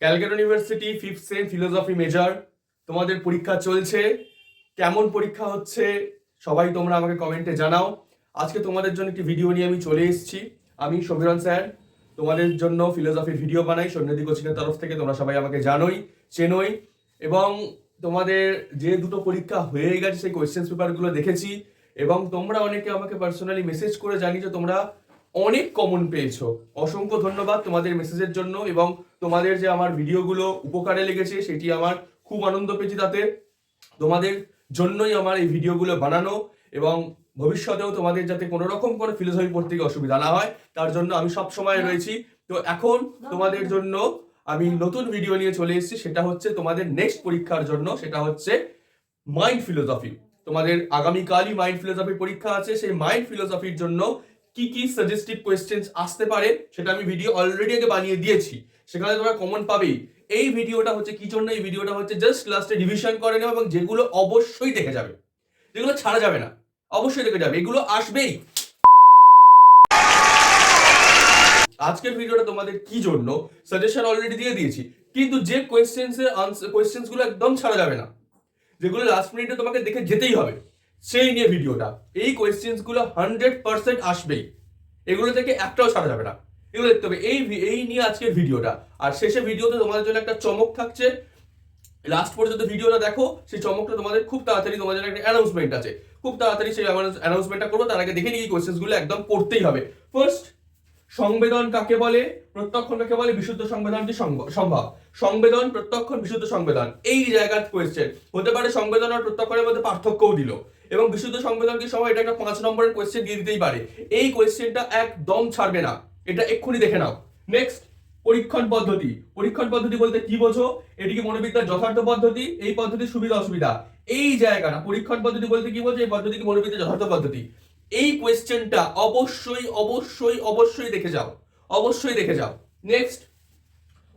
Calcutta university fifth same philosophy major, তোমাদের পরীক্ষা চলছে। কেমন পরীক্ষা হচ্ছে সবাই তোমরা আমাকে কমেন্টে জানাও। আজকে তোমাদের জন্য একটি ভিডিও নিয়ে আমি চলে এসেছি। আমি সমীরণ স্যার তোমাদের জন্য ফিলোসফির ভিডিও বানাই সৈন্যদী কোচিংয়ের তরফ থেকে। তোমরা সবাই আমাকে জানোই, চেনোই। এবং তোমাদের যে দুটো পরীক্ষা হয়ে গেছে সেই কোয়েশ্চেন পেপারগুলো দেখেছি, এবং তোমরা অনেকে আমাকে পার্সোনালি মেসেজ করে জানিয়েছো তোমরা অনেক কমন পেয়েছো। অসংখ্য ধন্যবাদ তোমাদের মেসেজের জন্য, এবং তোমাদের যে আমার ভিডিওগুলো উপকারে লেগেছে সেটি আমার খুব আনন্দ পেয়েছি তাতে। তোমাদের জন্যই আমার এই ভিডিওগুলো বানানো, এবং ভবিষ্যতেও তোমাদের যাতে কোনো রকম কোনো ফিলোসফি পড়তে গিয়ে অসুবিধা না হয় তার জন্য আমি সব সময় রয়েছি। তো এখন তোমাদের জন্য আমি নতুন ভিডিও নিয়ে চলে এসেছি, সেটা হচ্ছে তোমাদের নেক্সট পরীক্ষার জন্য, সেটা হচ্ছে মাইন্ড ফিলোসফি। তোমাদের আগামীকালই মাইন্ড ফিলোসফি পরীক্ষা আছে। সেই মাইন্ড ফিলোসফির জন্য কি কি সাজেস্টিভ কোয়েশ্চেন্স আসতে পারে সেটা আমি ভিডিও অলরেডি আগে বানিয়ে দিয়েছি, সেখানে তোমরা কমন পাবেই। এই ভিডিওটা হচ্ছে কি জন্য, এই ভিডিওটা হচ্ছে জাস্ট লাস্টে রিভিশন করে নেওয়া, এবং যেগুলো অবশ্যই দেখে যাবে, যেগুলো ছাড়া যাবে না, অবশ্যই দেখে যাবে, এগুলো আসবেই। আজকের ভিডিওটা তোমাদের কি জন্য সাজেশন অলরেডি দিয়ে দিয়েছি, কিন্তু যে কোয়েশ্চেন্স গুলো একদম ছাড়া যাবে না, যেগুলো লাস্ট মিনিটে তোমাকে দেখে যেতেই হবে, সেই নিয়ে ভিডিওটা। এই কোয়েশ্চেন্স গুলো 100% আসবেই, এগুলো থেকে একটাও ছাড়া যাবে না, এগুলো দেখতে হবে। এই নিয়ে আজকের ভিডিওটা। আর শেষে ভিডিওতে তোমাদের জন্য একটা চমক থাকছে, লাস্ট পর্যন্ত ভিডিওটা দেখো, সেই চমকটা তোমাদের খুব তাড়াতাড়ি, তোমাদের জন্য একটা অ্যানাউন্সমেন্ট আছে, খুব তাড়াতাড়ি সেই অ্যানাউন্সমেন্টটা করবো। তার আগে দেখে নিই এই কোয়েশ্চেন্স গুলো একদম করতেই হবে। ফার্স্ট, সংবেদন কাকে বলে, প্রত্যক্ষণ কাকে বলে, বিশুদ্ধ সংবেদনটি সম্ভব। সংবেদন, প্রত্যক্ষণ, বিশুদ্ধ সংবেদন, এই জায়গার কোয়েশ্চেন হতে পারে। সংবেদন আর প্রত্যক্ষণের মধ্যে পার্থক্যও দিল, এবং বিশুদ্ধ সংবেদন কি সময়, এটা একটা 5 নম্বরের কোয়েশ্চেন দিয়ে দিতেই পারে। এই কোয়েশ্চেনটা একদম ছাড়বে না, এটা এক্ষুনি দেখে নাও। নেক্সট, পরীক্ষণ পদ্ধতি। পরীক্ষণ পদ্ধতি বলতে কি বোঝো? এটি কি মনোবিদ্যার যথার্থ পদ্ধতি? এই পদ্ধতির সুবিধা অসুবিধা, এই জায়গাটা। পরীক্ষণ পদ্ধতি বলতে কি বোঝো? এই পদ্ধতি কি মনোবিদ্যার যথার্থ পদ্ধতি? এই কোয়েশ্চেনটা অবশ্যই অবশ্যই অবশ্যই দেখে যাও, অবশ্যই দেখে যাও। নেক্সট,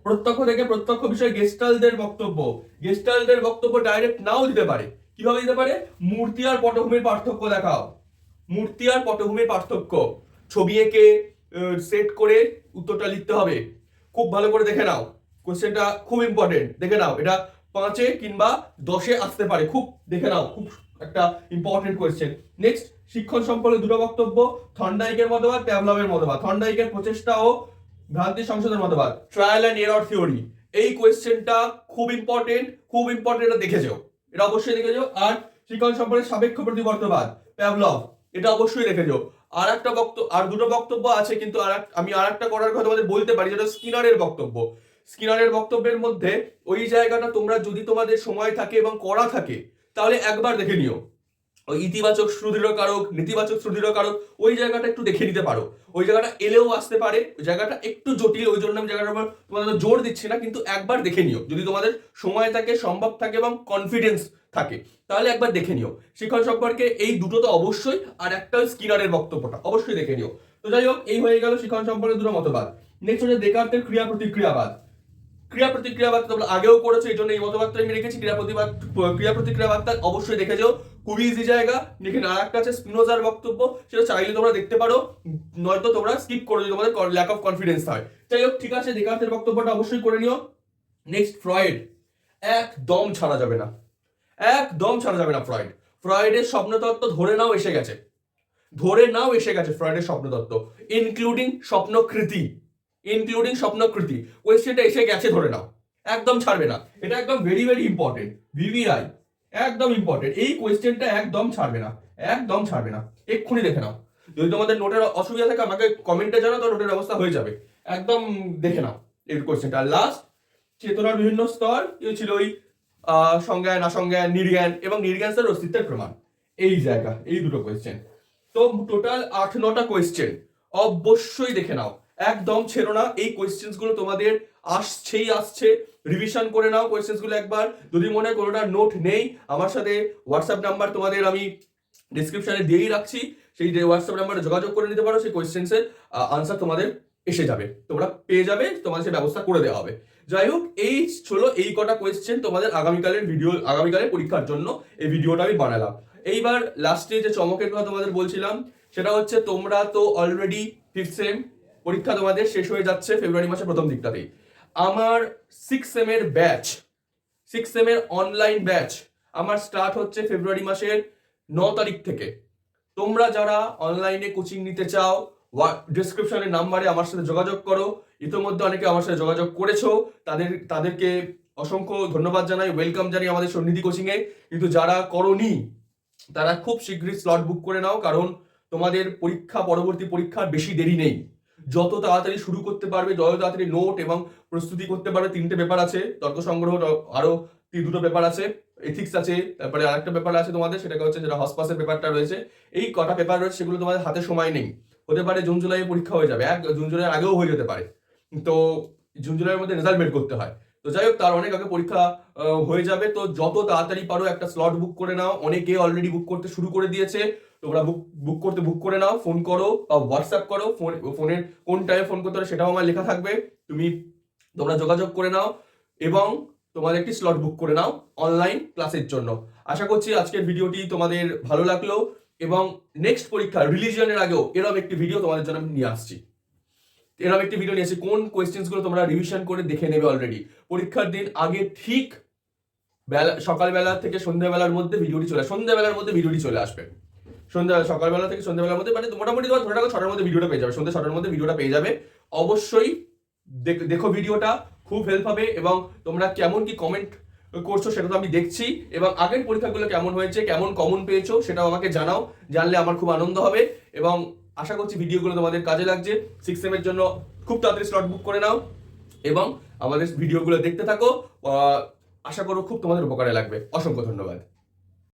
প্রত্যক্ষ থেকে প্রত্যক্ষ বিষয় গেস্টালদের বক্তব্য। গেস্টালদের বক্তব্য ডাইরেক্ট নাও দিতে পারে। কিভাবে দিতে পারে? মূর্তি আর পটভূমির পার্থক্য দেখাও। মূর্তি আর পটভূমির পার্থক্য ছবি এঁকে সেট করে উত্তরটা লিখতে হবে। খুব ভালো করে দেখে নাও, কোশ্চেনটা খুব ইম্পর্টেন্ট, দেখে নাও। এটা 5-এ কিংবা 10-এ আসতে পারে, খুব দেখে নাও, খুব একটা ইম্পর্টেন্ট কোয়েশ্চেন। নেক্সট, শিক্ষণ সম্পর্কে দুটো বক্তব্য। থর্নডাইকের মতবাদ, প্যাভলভের মতবাদ। থর্নডাইকের প্রচেষ্টা ও ভ্রান্তি সংশোধনের মতবাদ, ট্রায়াল অ্যান্ড এরর থিওরি। এই কোয়েশ্চেনটা খুব ইম্পর্টেন্ট, খুব ইম্পর্টেন্ট, এটা দেখে যাও, এটা অবশ্যই দেখে যাও। আর শিক্ষণ সম্পর্কে সাপেক্ষ প্রতিবর্তবাদ, প্যাভলভ, এটা অবশ্যই দেখে যাও। আর দুটো বক্তব্য আছে, কিন্তু আমি আর একটা করার কথা তোমাদের বলতে পারি, যেটা স্কিনারের বক্তব্য। স্কিনারের বক্তব্যের মধ্যে ওই জায়গাটা তোমরা যদি তোমাদের সময় থাকে এবং করা থাকে তাহলে একবার দেখে নিও। ওই ইতিবাচক সুদৃঢ়কারক, নেতিবাচক সুদৃঢ়কারক, ওই জায়গাটা একটু দেখে নিতে পারো। ওই জায়গাটা এলেও আসতে পারে, ওই জায়গাটা একটু জটিল, ওই জন্য আমি জায়গাটার উপর তোমাদের জোর দিচ্ছি না, কিন্তু একবার দেখে নিও যদি তোমাদের সময় থাকে, সম্ভব থাকে এবং কনফিডেন্স থাকে, তাহলে একবার দেখে নিও। শিক্ষণ সম্পর্কে এই দুটো তো অবশ্যই, আর একটা স্কিনারের বক্তব্যটা অবশ্যই দেখে নিও। তো যাই হোক, এই হয়ে গেল শিক্ষণ সম্পর্কে দুটো মতবাদ। নেক্সট হচ্ছে ডেকার্তের ক্রিয়া প্রতিক্রিয়াবাদ। ক্রিয়া প্রতিক্রিয়াবাদ তোমরা আগেও করেছো, এই জন্য এই মতবাদটা আমি রেখেছি। ক্রিয়া প্রতিক্রিয়াবাদটা অবশ্যই দেখে যাও, খুবই ইজি জায়গা। এখানে আর একটা আছে স্পিনোজার বক্তব্য, সেটা চাইলে তোমরা দেখতে পারো, নয়তো তোমরা স্কিপ করো যদি তোমাদের ল্যাক অফ কনফিডেন্স হয়। যাই হোক, ঠিক আছে, ডেকার্তের বক্তব্যটা অবশ্যই করে নিও। Next, Freud. একদম ছাড়া যাবে না, একদম ছাড়া যাবে না ফ্রয়েড। ফ্রয়েডের স্বপ্নতত্ত্ব ধরে নাও এসে গেছে, ধরে নাও এসে গেছে ফ্রয়েডের স্বপ্নতত্ত্ব, ইনক্লুডিং স্বপ্নকৃতি, ইনক্লুডিং স্বপ্নকৃতি। কোয়েশ্চেনটা এসে গেছে ধরে নাও, একদম ছাড়বে না। এটা একদম ভেরি ভেরি ইম্পর্টেন্ট, ভিভিআই, একদম ইম্পর্টেন্ট। এই কোয়েশ্চেনটা একদম ছাড়বে না, একদম ছাড়বে না, এক্ষুনি দেখে নাও। যদি তোমাদের নোটের অসুবিধা থাকে আমাকে কমেন্টে জানাও, তো নোটের ব্যবস্থা হয়ে যাবে। একদম দেখে নাও এই কোয়েশ্চেনটা। লাস্ট, চেতনার বিভিন্ন স্তর, ছিল ওই সংজ্ঞান, আসংজ্ঞান, নির্জ্ঞান এবং নির্জ্ঞানের অস্তিত্বের প্রমাণ। এই জায়গা, এই দুটো কোয়েশ্চেন। তো টোটাল 8-9টা কোয়েশ্চেন অবশ্যই দেখে নাও, একদম ছেড়ো না। এই কোয়েশ্চেন্স গুলো তোমাদের আসছেই আসছে, রিভিশন করে নাও কোয়েশ্চেন্স গুলো একবার। যদি মনে হয় কোনোটা নোট নেই, আমার সাথে হোয়াটসঅ্যাপ নাম্বার তোমাদের আমি ডিসক্রিপশনে দিয়েই রাখছি, সেই হোয়াটসঅ্যাপ নাম্বারে যোগাযোগ করে নিতে পারো। সেই কোয়েশ্চেন্সের আনসার তোমাদের এসে যাবে, তোমরা পেয়ে যাবে, তোমাদের সেই ব্যবস্থা করে দেওয়া হবে। যাই হোক, এই ছিল এই কটা কোয়েশ্চেন তোমাদের আগামীকালের পরীক্ষার জন্য এই ভিডিওটা আমি বানালাম। এইবার লাস্টে যে চমকের কথা তোমাদের বলছিলাম, সেটা হচ্ছে তোমরা তো অলরেডি ফিফথ সেম পরীক্ষা তোমাদের শেষ হয়ে যাচ্ছে ফেব্রুয়ারি মাসের প্রথম দিকটাতেই। আমার 6 এর ব্যাচ, 6 এর অনলাইন ব্যাচ আমার স্টার্ট হচ্ছে ফেব্রুয়ারি মাসের 9 তারিখ থেকে। তোমরা যারা অনলাইনে কোচিং নিতে চাও, ডিসক্রিপশনের নাম্বারে আমার সাথে যোগাযোগ করো। ইতিমধ্যে অনেকে আমার সাথে যোগাযোগ করেছো, তাদেরকে অসংখ্য ধন্যবাদ জানাই, ওয়েলকাম জানাই আমাদের সন্নিধি কোচিং এ। কিন্তু যারা করোনি তারা খুব শীঘ্রই স্লট বুক করে নাও, কারণ তোমাদের পরবর্তী পরীক্ষার বেশি দেরি নেই। যত তাড়াতাড়ি শুরু করতে পারবে, যত তাড়াতাড়ি নোট এবং প্রস্তুতি করতে পারবে। 3টে পেপার আছে, তর্ক সংগ্রহ, আরো 2টো পেপার আছে, এথিক্স আছে, তারপরে আরেকটা পেপার আছে তোমাদের, সেটা হচ্ছে যেটা হসপাসের পেপারটা রয়েছে। এই কটা পেপার রয়েছে, সেগুলো তোমাদের হাতে সময় নেই। হতে পারে জুন জুলাই পরীক্ষা হয়ে যাবে, জুন জুলাই আগেও হয়ে যেতে পারে। তো জুন জুলাইয়ের মধ্যে রেজাল্ট বের করতে হয়। তো যাই হোক, তার অনেক আগে পরীক্ষা হয়ে যাবে। তো যত তাড়াতাড়ি পারো একটা স্লট বুক করে নাও। অনেকে অলরেডি বুক করতে শুরু করে দিয়েছে। তোমরা বুক করে নাও, ফোন করো বা হোয়াটসঅ্যাপ করো। ফোনের কোন টাইমে ফোন করতে হবে সেটাও আমার লেখা থাকবে, তোমরা যোগাযোগ করে নাও এবং তোমাদের একটি স্লট বুক করে নাও অনলাইন ক্লাসের জন্য। আশা করছি আজকের ভিডিওটি তোমাদের ভালো লাগলো এবং নেক্সট পরীক্ষা রিলিজিয়নের আগেও এরকম একটি ভিডিও তোমাদের জন্য আমি নিয়ে আসছি। এরকম একটি ভিডিও নিয়ে আসছি, কোন কোয়েশ্চেন্সগুলো তোমরা রিভিশন করে দেখে নেবে অলরেডি। পরীক্ষার দিন আগে ঠিক সকালবেলা থেকে সন্ধ্যাবেলার মধ্যে ভিডিওটি চলে আসবে। সকালবেলা থেকে সন্ধ্যাবেলার মধ্যে, মানে মোটামুটি তোমার ধরে রাখো 6টার মধ্যে ভিডিওটা পেয়ে যাবে, সন্ধ্যা 6টার মধ্যে ভিডিওটা পেয়ে যাবে। অবশ্যই দেখো ভিডিওটা, খুব হেল্প হবে। এবং তোমরা কেমন কি কমেন্ট করছো সেটা তো আমি দেখছি, এবং আগের পরীক্ষাগুলো কেমন হয়েছে, কেমন কমন পেয়েছো সেটাও আমাকে জানাও। জানলে আমার খুব আনন্দ হবে এবং আশা করছি ভিডিওগুলো তোমাদের কাজে লাগছে। 6 এর জন্য খুব তাড়াতাড়ি স্লট বুক করে নাও এবং আমাদের ভিডিওগুলো দেখতে থাকো। আশা করো খুব তোমাদের উপকারে লাগবে। অসংখ্য ধন্যবাদ।